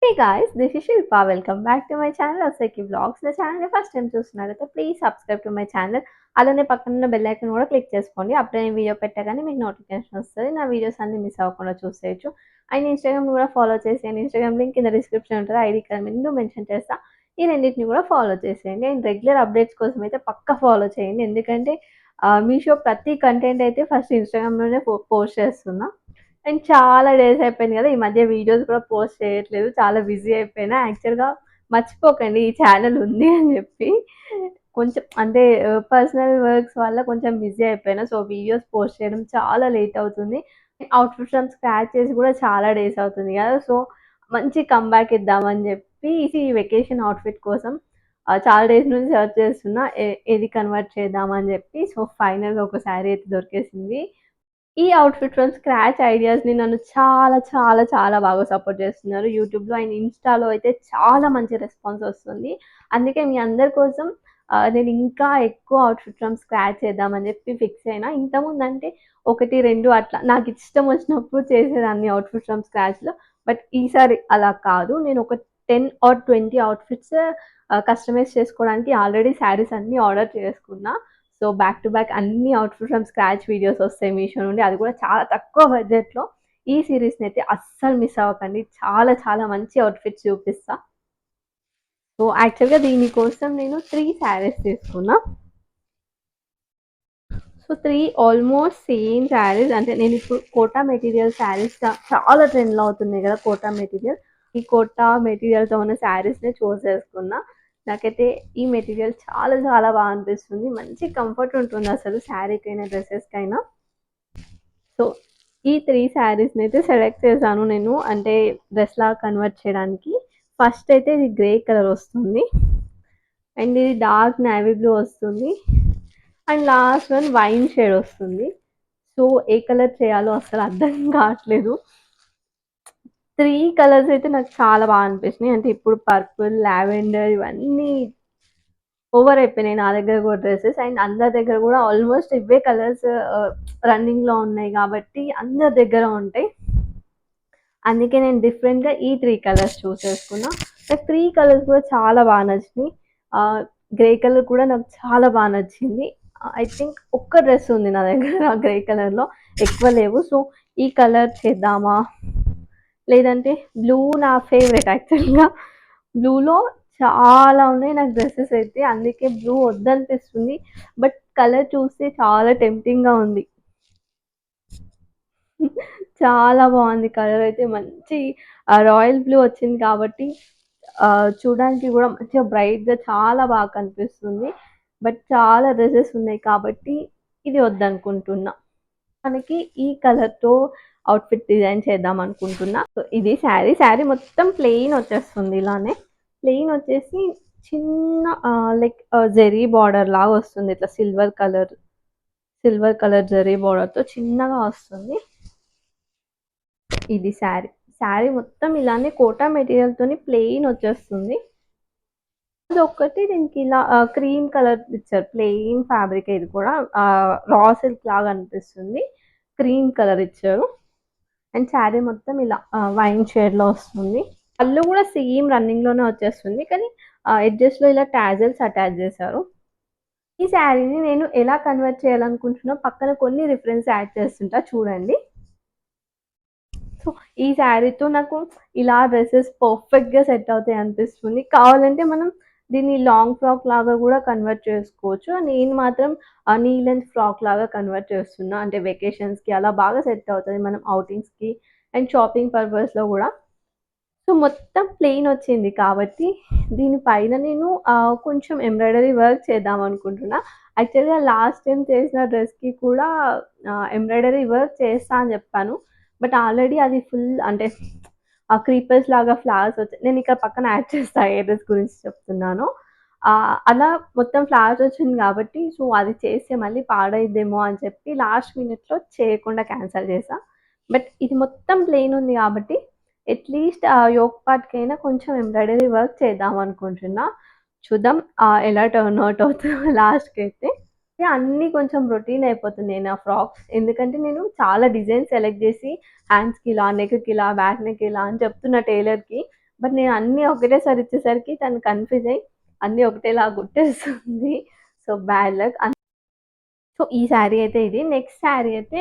Hey guys, this is Shilpa. Welcome back to my channel Aseki Vlogs. నా ఛానల్ని first time చూస్తున్నారైతే please subscribe to my channel. అలానే పక్కన ఉన్న bell icon కూడా క్లిక్ చేసుకోండి. అప్పుడే నేను వీడియో పెట్టగానే మీకు నోటిఫికేషన్ వస్తుంది. నా వీడియోస్ అన్ని మిస్ అవ్వకుండా చూసేయచ్చు. అండ్ ఇన్స్టాగ్రామ్ కూడా ఫాలో చేసేయండి. ఇన్స్టాగ్రామ్ లింక్ కింద డిస్క్రిప్షన్ ఉంటుంది. ఐడి కార్డ్ ముందు మెన్షన్ చేస్తా. ఈ రెండింటిని కూడా ఫాలో చేసేయండి. అండ్ రెగ్యులర్ అప్డేట్స్ కోసం అయితే పక్కా ఫాలో చేయండి. ఎందుకంటే మీషో ప్రతి కంటెంట్ అయితే ఫస్ట్ ఇన్స్టాగ్రామ్లోనే పోస్ట్ చేస్తున్నా. అండ్ చాలా డేస్ అయిపోయింది కదా! ఈ మధ్య వీడియోస్ కూడా పోస్ట్ చేయట్లేదు. చాలా బిజీ అయిపోయినా. యాక్చువల్‌గా మర్చిపోకండి ఈ ఛానెల్ ఉంది అని చెప్పి. కొంచెం అంటే పర్సనల్ వర్క్స్ వల్ల కొంచెం బిజీ అయిపోయినా. సో, వీడియోస్ పోస్ట్ చేయడం చాలా లేట్ అవుతుంది. అవుట్‌ఫిట్ ఫ్రమ్ స్క్రాచ్ చేసి కూడా చాలా డేస్ అవుతుంది కదా! సో, మంచి కమ్‌బ్యాక్ ఇద్దామని చెప్పి ఈ వెకేషన్ అవుట్‌ఫిట్ కోసం చాలా డేస్ నుంచి సెర్చ్ చేస్తున్నా. ఏది కన్వర్ట్ చేద్దామని చెప్పి. సో, ఫైనల్‌గా ఒక శారీ అయితే దొరికేసింది. ఈ అవుట్‌ఫిట్ ఫ్రమ్ స్క్రాచ్ ఐడియాస్‌ని నన్ను చాలా, చాలా, చాలా బాగా సపోర్ట్ చేస్తున్నారు. యూట్యూబ్‌లో అండ్ ఇన్‌స్టాలో అయితే చాలా మంచి రెస్పాన్స్ వస్తుంది. అందుకే మీ అందరి కోసం నేను ఇంకా ఎక్కువ అవుట్‌ఫిట్ ఫ్రమ్ స్క్రాచ్ చేద్దామని చెప్పి ఫిక్స్ అయినా. ఇంతకుముందంటే 1, 2 అట్లా నాకిష్టం వచ్చినప్పుడు చేసేదాన్ని అవుట్‌ఫిట్ ఫ్రమ్ స్క్రాచ్‌లో. బట్ ఈసారి అలా కాదు. నేను ఒక 10 ఆర్ 20 అవుట్‌ఫిట్స్ కస్టమైజ్ చేసుకోవడానికి ఆల్రెడీ శారీస్ అన్నీ ఆర్డర్ చేసుకున్నా. సో, బ్యాక్ టు బ్యాక్ అన్ని అవుట్‌ఫిట్ ఫ్రమ్ స్క్రాచ్ వీడియోస్ వస్తాయి మీషో నుండి. అది కూడా చాలా తక్కువ బడ్జెట్‌లో. ఈ సీరీస్‌నైతే అస్సలు మిస్ అవ్వకండి. చాలా చాలా మంచి అవుట్‌ఫిట్స్ చూపిస్తా. సో, యాక్చువల్‌గా దీనికోసం నేను 3 శారీస్ తీసుకున్నా. సో, 3 ఆల్మోస్ట్ సేమ్ శారీస్. అంటే నేనిప్పుడు కోటా మెటీరియల్ శారీస్ చాలా ట్రెండ్‌లో అవుతున్నాయి కదా! కోటా మెటీరియల్. ఈ కోటా మెటీరియల్‌తో ఉన్న శారీస్‌నే చూజ్ చేసుకున్నా. నాకైతే ఈ మెటీరియల్ చాలా చాలా బా అనిపిస్తుంది. మంచి కంఫర్ట్ ఉంటుందసలు శారీకైనా, డ్రెసెస్‌కైనా. సో, ఈ 3 శారీస్‌నైతే సెలెక్ట్ చేశాను నేను. అంటే డ్రెస్‌లాగా కన్వర్ట్ చేయడానికి. ఫస్ట్ అయితే ఇది గ్రే కలర్ వస్తుంది. అండ్ ఇది డార్క్ నేవీ బ్లూ వస్తుంది. And last one wine shade వస్తుంది. సో, ఏ కలర్ చేయాలో అసలు అర్థం కావట్లేదు. 3 కలర్స్ అయితే నాకు చాలా బాగా అనిపించినాయి. అంటే ఇప్పుడు పర్పుల్, లావెండర్ ఇవన్నీ ఓవర్ అయిపోయినాయి నా దగ్గర కూడా డ్రెసెస్. అండ్ అందరి దగ్గర కూడా ఆల్మోస్ట్ ఇవే కలర్స్ రన్నింగ్‌లో ఉన్నాయి కాబట్టి అందరి దగ్గర ఉంటాయి. అందుకే నేను డిఫరెంట్‌గా ఈ 3 కలర్స్ చూస్ చేసుకున్నా. నాకు 3 కలర్స్ కూడా చాలా బాగా నచ్చినాయి. గ్రే కలర్ కూడా నాకు చాలా బాగా నచ్చింది. ఐ థింక్ ఒక్క డ్రెస్ ఉంది నా దగ్గర గ్రే కలర్‌లో. ఎక్కువ లేవు. సో, ఈ కలర్ చేద్దామా? లేదంటే బ్లూ నా ఫేవరెట్ యాక్చువల్‌గా. బ్లూలో చాలా ఉన్నాయి నాకు డ్రెసెస్ అయితే. అందుకే బ్లూ వద్దనిపిస్తుంది. బట్ కలర్ చూస్తే చాలా టెంప్టింగ్‌గా ఉంది. చాలా బాగుంది కలర్ అయితే. మంచి రాయల్ బ్లూ వచ్చింది కాబట్టి చూడడానికి కూడా మంచిగా బ్రైట్‌గా చాలా బాగా కనిపిస్తుంది. బట్ చాలా డ్రెసెస్ ఉన్నాయి కాబట్టి ఇది వద్దనుకుంటున్నా. మనకి ఈ కలర్‌తో అవుట్‌ఫిట్ డిజైన్ చేద్దాం అనుకుంటున్నా. సో, ఇది శారీ. శారీ మొత్తం ప్లెయిన్ వచ్చేస్తుంది ఇలానే. ప్లెయిన్ వచ్చేసి చిన్న లైక్ జెరీ బార్డర్ లాగా వస్తుంది. ఇట్లా సిల్వర్ కలర్ జెరీ బార్డర్‌తో చిన్నగా వస్తుంది. ఇది శారీ. శారీ మొత్తం ఇలానే కోటా మెటీరియల్‌తోని ప్లెయిన్ వచ్చేస్తుంది. అదొక్కటి దీనికి ఇలా క్రీమ్ కలర్ ఇచ్చారు. ప్లెయిన్ ఫ్యాబ్రికే ఇది కూడా. రా సిల్క్ లాగా అనిపిస్తుంది. క్రీమ్ కలర్ ఇచ్చారు. అండ్ శారీ మొత్తం ఇలా వైన్ షేడ్‌లో వస్తుంది. పళ్ళు కూడా సేమ్ రన్నింగ్‌లోనే వచ్చేస్తుంది. కానీ ఎడ్జెస్‌లో ఇలా టాజెల్స్ అటాచ్ చేశారు. ఈ శారీని నేను ఎలా కన్వర్ట్ చేయాలనుకుంటున్నా పక్కన కొన్ని రిఫరెన్స్ యాడ్ చేస్తుంటా చూడండి. సో, ఈ శారీతో నాకు ఇలా డ్రెసెస్ పర్ఫెక్ట్‌గా సెట్ అవుతాయి అనిపిస్తుంది. కావాలంటే మనం దీన్ని లాంగ్ ఫ్రాక్ లాగా కూడా కన్వర్ట్ చేసుకోవచ్చు. నేను మాత్రం నీ లెంత్ ఫ్రాక్ లాగా కన్వర్ట్ చేస్తున్నా. అంటే వెకేషన్స్‌కి అలా బాగా సెట్ అవుతది. మనం ఔటింగ్స్‌కి అండ్ షాపింగ్ పర్పస్‌లో కూడా. సో, మొత్తం ప్లెయిన్ వచ్చింది కాబట్టి దీని పైన నేను కొంచెం ఎంబ్రాయిడరీ వర్క్ చేద్దాం అనుకుంటున్నా. యాక్చువల్‌గా లాస్ట్ టైమ్ చేసిన డ్రెస్‌కి కూడా ఎంబ్రాయిడరీ వర్క్ చేస్తా అని చెప్పాను. బట్ ఆల్రెడీ అది ఫుల్ అంటే ఆ క్రీపర్స్ లాగా ఫ్లవర్స్ వచ్చాయి. నేను ఇక్కడ పక్కన యాడ్ చేస్తా ఏ డ్రెస్ గురించి చెప్తున్నానో. అలా మొత్తం ఫ్లవర్స్ వచ్చింది కాబట్టి సో, అది చేస్తే మళ్ళీ పాడైద్దేమో అని చెప్పి లాస్ట్ మినిట్‌లో చేయకుండా క్యాన్సల్ చేశా. బట్ ఇది మొత్తం ప్లెయిన్ ఉంది కాబట్టి అట్‌లీస్ట్ ఆ యోక్ పార్ట్‌కైనా కొంచెం ఎంబ్రాయిడరీ వర్క్ చేద్దాం అనుకుంటున్నా. చూద్దాం ఎలా టర్న్ అవుట్ అవుతుందో లాస్ట్‌కైతే. అన్నీ కొంచెం రొటీన్ అయిపోతున్నాయి నా ఫ్రాక్స్. ఎందుకంటే నేను చాలా డిజైన్స్ సెలెక్ట్ చేసి హ్యాండ్స్‌కి ఇలా, నెక్‌కి ఇలా, బ్యాక్ నెక్ ఇలా అని చెప్తున్నా టైలర్‌కి. బట్ నేను అన్నీ ఒకటేసారి ఇచ్చేసరికి తను కన్‌ఫ్యూజ్ అయ్యి అన్నీ ఒకటేలాగా కుట్టేస్తుంది. So, bad luck. సో, ఈ శారీ అయితే ఇది. నెక్స్ట్ శారీ అయితే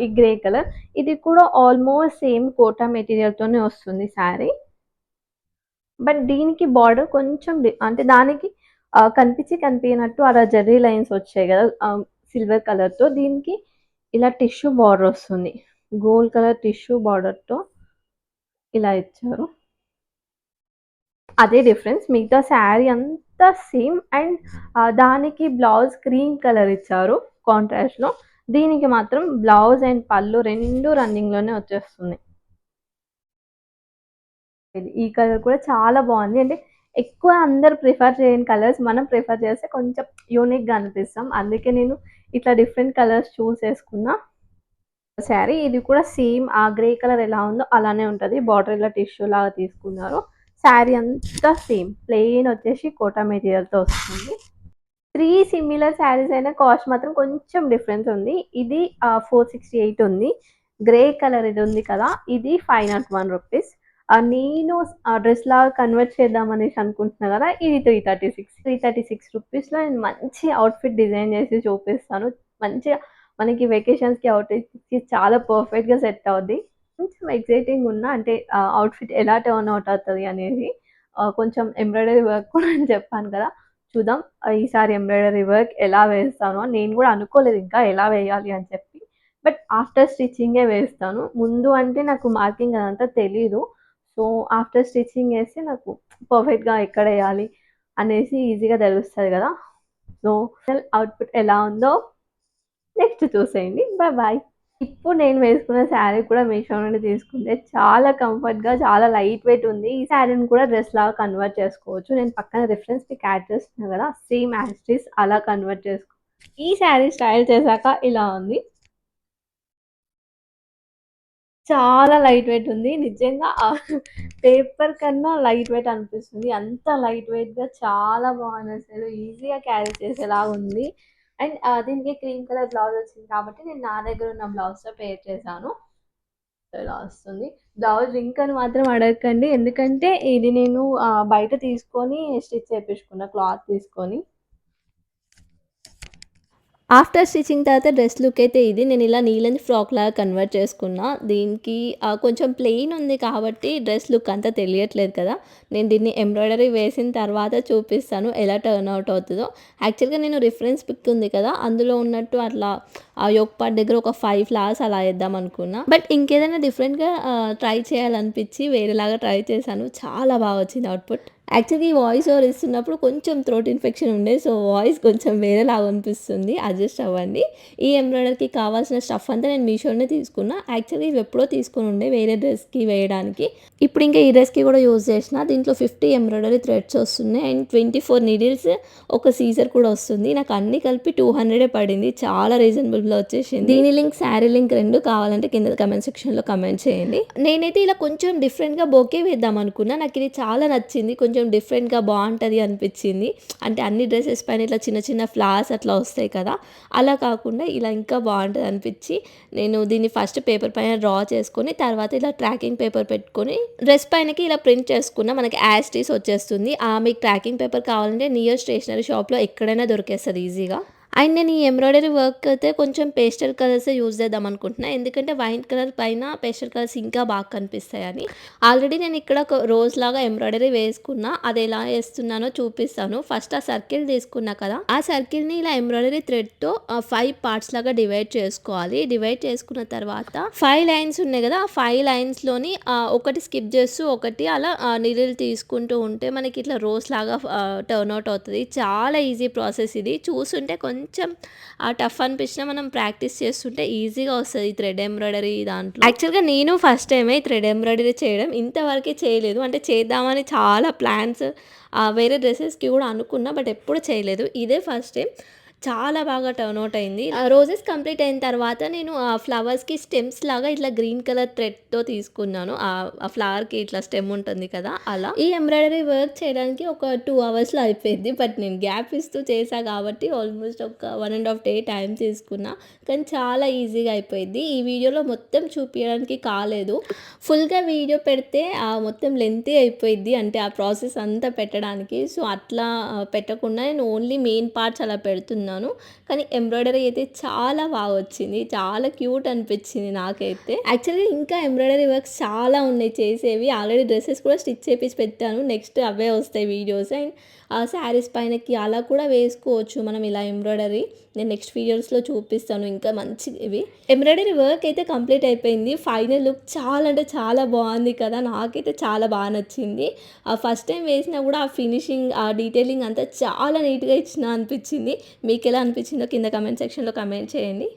ఈ గ్రే కలర్. ఇది కూడా ఆల్‌మోస్ట్ సేమ్ కోటా మెటీరియల్‌తోనే వస్తుంది శారీ. బట్ దీనికి బార్డర్ కొంచెం అంటే దానికి కనిపించనట్టు అలా జెర్రీ లైన్స్ వచ్చాయి గదా! సిల్వర్ కలర్‌తో. దీనికి ఇలా టిష్యూ బార్డర్ వస్తుంది. గోల్డ్ కలర్ టిష్యూ బార్డర్‌తో ఇలా ఇచ్చారు. అదే డిఫరెన్స్. మిగతా శారీ అంతా సేమ్ అండ్ దానికి బ్లౌజ్ క్రీమ్ కలర్ ఇచ్చారు కాంట్రాస్ట్‌లో. దీనికి మాత్రం బ్లౌజ్ అండ్ పళ్ళు 2 రన్నింగ్‌లోనే వచ్చేస్తుంది. ఈ కలర్ కూడా చాలా బావుంది. అంటే ఎక్కువ అందరూ ప్రిఫర్ చేయని కలర్స్ మనం ప్రిఫర్ చేస్తే కొంచెం యూనిక్‌గా అనిపిస్తాం. అందుకే నేను ఇట్లా డిఫరెంట్ కలర్స్ చూజ్ చేసుకున్నా. శారీ ఇది కూడా సేమ్ ఆ గ్రే కలర్ ఎలా ఉందో అలానే ఉంటది. బార్డర్ ఇలా టిష్యూ లాగా తీసుకున్నారు. శారీ అంతా సేమ్. ప్లెయిన్ వచ్చేసి కోటా మెటీరియల్‌తో వస్తుంది. 3 సిమిలర్ శారీస్ అయినా కాస్ట్ మాత్రం కొంచెం డిఫరెన్స్ ఉంది. ఇది 468 ఉంది. గ్రే కలర్ ఇది ఉంది కదా! ఇది 501 రూపీస్. నేను డ్రెస్‌లాగా కన్వర్ట్ చేద్దాం అనేసి అనుకుంటున్నా కదా! ఇది 336 రూపీస్‌లో నేను మంచి అవుట్‌ఫిట్ డిజైన్ చేసి చూపిస్తాను. మంచిగా మనకి వెకేషన్స్‌కి, ఔటింగ్స్‌కి చాలా పర్ఫెక్ట్‌గా సెట్ అవుద్ది. కొంచెం ఎక్సైటింగ్ ఉన్నా అంటే అవుట్‌ఫిట్ ఎలా టర్న్ అవుట్ అవుతది అనేది. కొంచెం ఎంబ్రాయిడరీ వర్క్ కూడా అని చెప్పాను కదా! చూద్దాం. ఈసారి ఎంబ్రాయిడరీ వర్క్ ఎలా వేస్తానో అని నేను గూడా అనుకోలేదు ఇంకా ఎలా వేయాలి అని చెప్పి. బట్ ఆఫ్టర్ స్టిచ్చింగే వేస్తాను. ముందు అంటే నాకు మార్కింగ్ అదంతా తెలీదు. సో, ఆఫ్టర్ స్టిచ్చింగ్ ఏస్తే నాకు పర్ఫెక్ట్‌గా ఎక్కడేయాలి అనేసి ఈజీగా తెలుస్తది గదా! సో, అవుట్‌పుట్ ఎలా ఉందో నెక్స్ట్ చూసేయండి. బాయ్. ఇప్పుడు నేను వేసుకున్న శారీ కూడా మీషో నుండి తీసుకుందే. చాలా కంఫర్ట్‌గా, చాలా లైట్ వెయిట్ ఉంది. ఈ శారీని కూడా డ్రెస్‌లాగా కన్వర్ట్ చేసుకోవచ్చు. నేను పక్కన రిఫరెన్స్ పిక్ యాడ్ చేస్తున్నా గదా! సేమ్ యాజ్ ఇట్ ఈజ్ అలా కన్వర్ట్ చేసుకో ఈ శారీ స్టైల్ చేశాక ఇలా ఉంది. చాలా లైట్ వెయిట్ ఉంది. నిజంగా పేపర్ కన్నా లైట్ వెయిట్ అనిపిస్తుంది. అంత లైట్ వెయిట్‌గా చాలా బాగుందసలు. ఈజీగా క్యారీ చేసేలాగా ఉంది. అండ్ దీనికి క్రీమ్ కలర్ బ్లౌజ్ వచ్చింది కాబట్టి నేను నా దగ్గర ఉన్న బ్లౌజ్‌తో పేర్ చేశాను. ఇలా వస్తుంది. బ్లౌజ్ రింక్ అని మాత్రం అడగకండి. ఎందుకంటే ఇది నేను బయట తీసుకొని స్టిచ్ చేపించుకున్న క్లాత్ తీసుకొని. ఆఫ్టర్ స్టిచ్చింగ్ తర్వాత డ్రెస్ లుక్ అయితే ఇది. నేను ఇలా నీలని ఫ్రాక్‌లాగా కన్వర్ట్ చేసుకున్నా. దీనికి కొంచెం ప్లెయిన్ ఉంది కాబట్టి డ్రెస్ లుక్ అంతా తెలియట్లేదు కదా! నేను దీన్ని ఎంబ్రాయిడరీ వేసిన తర్వాత చూపిస్తాను ఎలా టర్న్ అవుట్ అవుతదో. యాక్చువల్‌గా నేను రిఫరెన్స్ పిక్ ఉంది కదా! అందులో ఉన్నట్టు అట్లా ఆ యోక్ పార్ట్ దగ్గర ఒక 5 ఫ్లవర్స్ అలా ఏద్దాం అనుకున్నా. బట్ ఇంకేదైనా డిఫరెంట్‌గా ట్రై చేయాలనిపించి వేరేలాగా ట్రై చేశాను. చాలా బాగా వచ్చింది అవుట్‌పుట్. యాక్చువల్‌గా ఈ వాయిస్ ఓవర్ ఇస్తున్నప్పుడు కొంచెం థ్రోట్ ఇన్ఫెక్షన్ ఉండే. సో, వాయిస్ కొంచెం వేరేలాగా అనిపిస్తుంది. అడ్జస్ట్ అవ్వండి. ఈ ఎంబ్రాయిడరీకి కావాల్సిన స్టఫ్ అంతా నేను మీషోలోనే తీసుకున్నా. యాక్చువల్‌గా ఇవి ఎప్పుడో తీసుకొని ఉండే వేరే డ్రెస్‌కి వేయడానికి. ఇప్పుడు ఇంకా ఈ డ్రెస్‌కి కూడా యూజ్ చేసిన. దీంట్లో 50 ఎంబ్రాయిడరీ థ్రెడ్స్ వస్తున్నాయి. అండ్ 24 నీడిల్స్ ఒక సీజర్ కూడా వస్తుంది. నాకు అన్నీ కలిపి 200 పడింది. చాలా రీజనబుల్‌లో వచ్చేసింది. దీని లింక్, శారీ లింక్ 2 కావాలంటే కింద కమెంట్ సెక్షన్‌లో కమెంట్ చేయండి. నేనైతే ఇలా కొంచెం డిఫరెంట్‌గా బొకే వేద్దాం అనుకున్నా. నాకు ఇది చాలా నచ్చింది. కొంచెం డిఫరెంట్‌గా బావుంటది అనిపించింది. అంటే అన్ని డ్రెసెస్ పైన ఇట్లా చిన్న చిన్న ఫ్లవర్స్ అట్లా వస్తాయి కదా! అలా కాకుండా ఇలా ఇంకా బావుంటది అనిపించి నేను దీన్ని ఫస్ట్ పేపర్ పైన డ్రా చేసుకొని తర్వాత ఇలా ట్రాకింగ్ పేపర్ పెట్టుకొని డ్రెస్ పైనకి ఇలా ప్రింట్ చేసుకున్నా మనకి యాజ్ ఇట్ ఈజ్ వచ్చేస్తుంది. మీకు ట్రాకింగ్ పేపర్ కావాలంటే నియర్ స్టేషనరీ షాప్‌లో ఎక్కడైనా దొరికేస్తది ఈజీగా. అండ్ నేను ఈ ఎంబ్రాయిడరీ వర్క్ అయితే కొంచెం పేస్టల్ కలర్సే యూజ్ చేద్దాం అనుకుంటున్నా. ఎందుకంటే వైట్ కలర్ పైన పేస్టల్ కలర్స్ ఇంకా బాగా కనిపిస్తాయని. ఆల్రెడీ నేను ఇక్కడ ఒక రోజ్ లాగా ఎంబ్రాయిడరీ వేసుకున్నా. అది ఎలా వేస్తున్నానో చూపిస్తాను. ఫస్ట్ ఆ సర్కిల్ తీసుకున్నా కదా! ఆ సర్కిల్‌ని ఇలా ఎంబ్రాయిడరీ థ్రెడ్‌తో 5 పార్ట్స్ లాగా డివైడ్ చేసుకోవాలి. డివైడ్ చేసుకున్న తర్వాత 5 లైన్స్ ఉన్నాయి కదా! ఆ 5 లైన్స్‌లోని ఒకటి స్కిప్ చేస్తూ ఒకటి అలా నీడిల్ తీసుకుంటూ ఉంటే మనకి ఇట్లా రోజ్ లాగా టర్న్ అవుట్ అవుతది. చాలా ఈజీ ప్రాసెస్ ఇది. చూస్తుంటే కొంచెం టఫ్ అనిపించినా మనం ప్రాక్టీస్ చేస్తుంటే ఈజీగా వస్తది ఈ థ్రెడ్ ఎంబ్రాయిడరీ దాంట్లో. యాక్చువల్‌గా నేను ఫస్ట్ టైమే ఈ థ్రెడ్ ఎంబ్రాయిడరీ చేయడం. ఇంతవరకే చేయలేదు. అంటే చేద్దామని చాలా ప్లాన్స్ వేరే డ్రెసెస్‌కి కూడా అనుకున్నా. బట్ ఎప్పుడు చేయలేదు. ఇదే ఫస్ట్ టైం. చాలా బాగా టర్న్ అవుట్ అయింది. రోజెస్ కంప్లీట్ అయిన తర్వాత నేను ఆ ఫ్లవర్స్‌కి స్టెమ్స్ లాగా ఇట్లా గ్రీన్ కలర్ థ్రెడ్‌తో తీసుకున్నాను. ఆ ఫ్లవర్‌కి ఇట్లా స్టెమ్ ఉంటుంది కదా! అలా. ఈ ఎంబ్రాయిడరీ వర్క్ చేయడానికి ఒక 2 అవర్స్‌లో అయిపోయింది. బట్ నేను గ్యాప్ ఇస్తూ చేశా కాబట్టి ఆల్మోస్ట్ ఒక 1 ½ డే టైం తీసుకున్నా. కానీ చాలా ఈజీగా అయిపోయిద్ది. ఈ వీడియోలో మొత్తం చూపియడానికి కాలేదు. ఫుల్‌గా వీడియో పెడితే మొత్తం లెంతీ అయిపోయిద్ది. అంటే ఆ ప్రాసెస్ అంతా పెట్టడానికి. సో, అట్లా పెట్టకుండా నేను ఓన్లీ మెయిన్ పార్ట్స్ అలా పెడుతున్నాను. కానీ ఎంబ్రాయిడరీ అయితే చాలా బాగా వచ్చింది. చాలా క్యూట్ అనిపించింది నాకైతే. యాక్చువల్‌గా ఇంకా ఎంబ్రాయిడరీ వర్క్స్ చాలా ఉన్నాయి చేసేవి. ఆల్రెడీ డ్రెసెస్ కూడా స్టిచ్ చేపించి పెట్టాను. నెక్స్ట్ అవే వస్తాయి వీడియోస్. అండ్ శారీస్ పైనకి అలా కూడా వేసుకోవచ్చు మనం ఇలా ఎంబ్రాయిడరీ. నేను నెక్స్ట్ వీడియోస్‌లో చూపిస్తాను ఇంకా మంచివి. ఎంబ్రాయిడరీ వర్క్ అయితే కంప్లీట్ అయిపోయింది. ఫైనల్ లుక్ చాలా అంటే చాలా బాగుంది కదా! నాకైతే చాలా బాగా నచ్చింది. ఫస్ట్ టైం వేసినా కూడా ఆ ఫినిషింగ్, ఆ డీటెయిలింగ్ అంతా చాలా నీట్‌గా ఇచ్చిన అనిపించింది. మీకెలా అనిపించిందో కింద కామెంట్ సెక్షన్‌లో కామెంట్ చేయండి.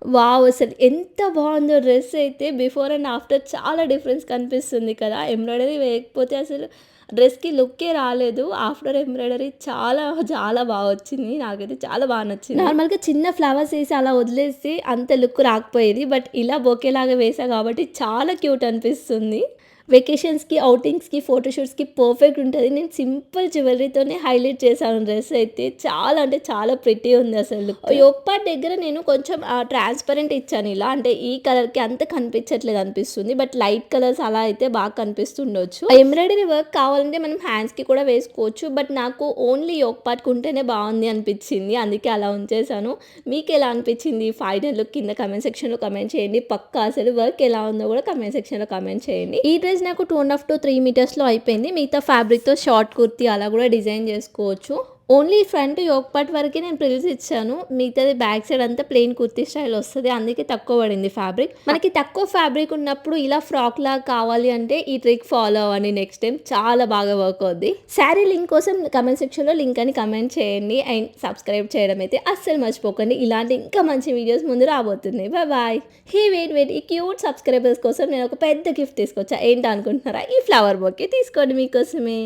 వావ్! అసలు ఎంత బావుందో డ్రెస్ అయితే బిఫోర్ అండ్ ఆఫ్టర్ చాలా డిఫరెన్స్ కనిపిస్తుంది కదా! ఎంబ్రాయిడరీ వేయకపోతే అసలు డ్రెస్‌కి లుక్కే రాలేదు. ఆఫ్టర్ ఎంబ్రాయిడరీ చాలా చాలా బా వచ్చింది. నాకైతే చాలా బా నచ్చింది. నార్మల్‌గా చిన్న ఫ్లవర్స్ ఏసి అలా వదిలేసి అంత లుక్ రాకపోయేది. బట్ ఇలా బొకేలాగా వేశా కాబట్టి చాలా క్యూట్ అనిపిస్తుంది. వెకేషన్స్‌కి, ఔటింగ్స్‌కి, ఫోటోషూట్స్‌కి పర్ఫెక్ట్ ఉంటది. నేను సింపుల్ జ్యువెలరీతోనే హైలైట్ చేశాను డ్రెస్ అయితే. చాలా అంటే చాలా ప్రిటీ ఉంది అసలు. యోక్ పార్ట్ దగ్గర నేను కొంచెం ట్రాన్స్‌పరెంట్ ఇచ్చాను ఇలా. అంటే ఈ కలర్‌కి అంత కనిపించట్లేదు అనిపిస్తుంది. బట్ లైట్ కలర్స్ అలా అయితే బాగా కనిపిస్తుండొచ్చు. ఎంబ్రాయిడరీ వర్క్ కావాలంటే మనం హ్యాండ్స్‌కి కూడా వేసుకోవచ్చు. బట్ నాకు ఓన్లీ యోక్ పార్ట్‌కి ఉంటేనే బాగుంది అనిపించింది. అందుకే అలా ఉంచేశాను. మీకెలా అనిపించింది ఫైనల్ లుక్ కింద కామెంట్ సెక్షన్‌లో కామెంట్ చేయండి. పక్కా అసలు వర్క్ ఎలా ఉందో కూడా కామెంట్ సెక్షన్‌లో కామెంట్ చేయండి. ఈ డ్రెస్ నాకు 2 ½ to 3 మీటర్స్‌లో అయిపోయింది. మిగతా ఫ్యాబ్రిక్‌తో షార్ట్ కుర్తీ అలా కూడా డిజైన్ చేసుకోవచ్చు. ఓన్లీ ఫ్రంట్ యోక్ పార్ట్ వరకే నేను ప్రిల్స్ ఇచ్చాను. మిగతాది బ్యాక్ సైడ్ అంతా ప్లెయిన్ కుర్తీ స్టైల్ వస్తది. అందుకే తక్కువ పడింది ఫ్యాబ్రిక్. మనకి తక్కువ ఫ్యాబ్రిక్ ఉన్నప్పుడు ఇలా ఫ్రాక్ లాగా కావాలి అంటే ఈ ట్రిక్ ఫాలో అవ్వండి నెక్స్ట్ టైం. చాలా బాగా వర్క్ అవుద్ది. శారీ లింక్ కోసం కామెంట్ సెక్షన్‌లో లింక్ అని కామెంట్ చేయండి. అండ్ సబ్స్క్రైబ్ చేయడం అయితే అస్సలు మర్చిపోకండి. ఇలాంటి ఇంకా మంచి వీడియోస్ ముందు రాబోతున్నాయి. బాయ్. హే వెయిట్ ఈ క్యూట్ సబ్స్క్రైబర్స్ కోసం నేను ఒక పెద్ద గిఫ్ట్ తీసుకొచ్చా. ఏంటి అనుకుంటున్నారా? ఈ ఫ్లవర్ బొకే తీసుకోండి మీకోసమే.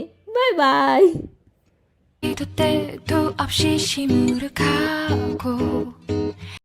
బాయ్. 때도 없이 시무룩하고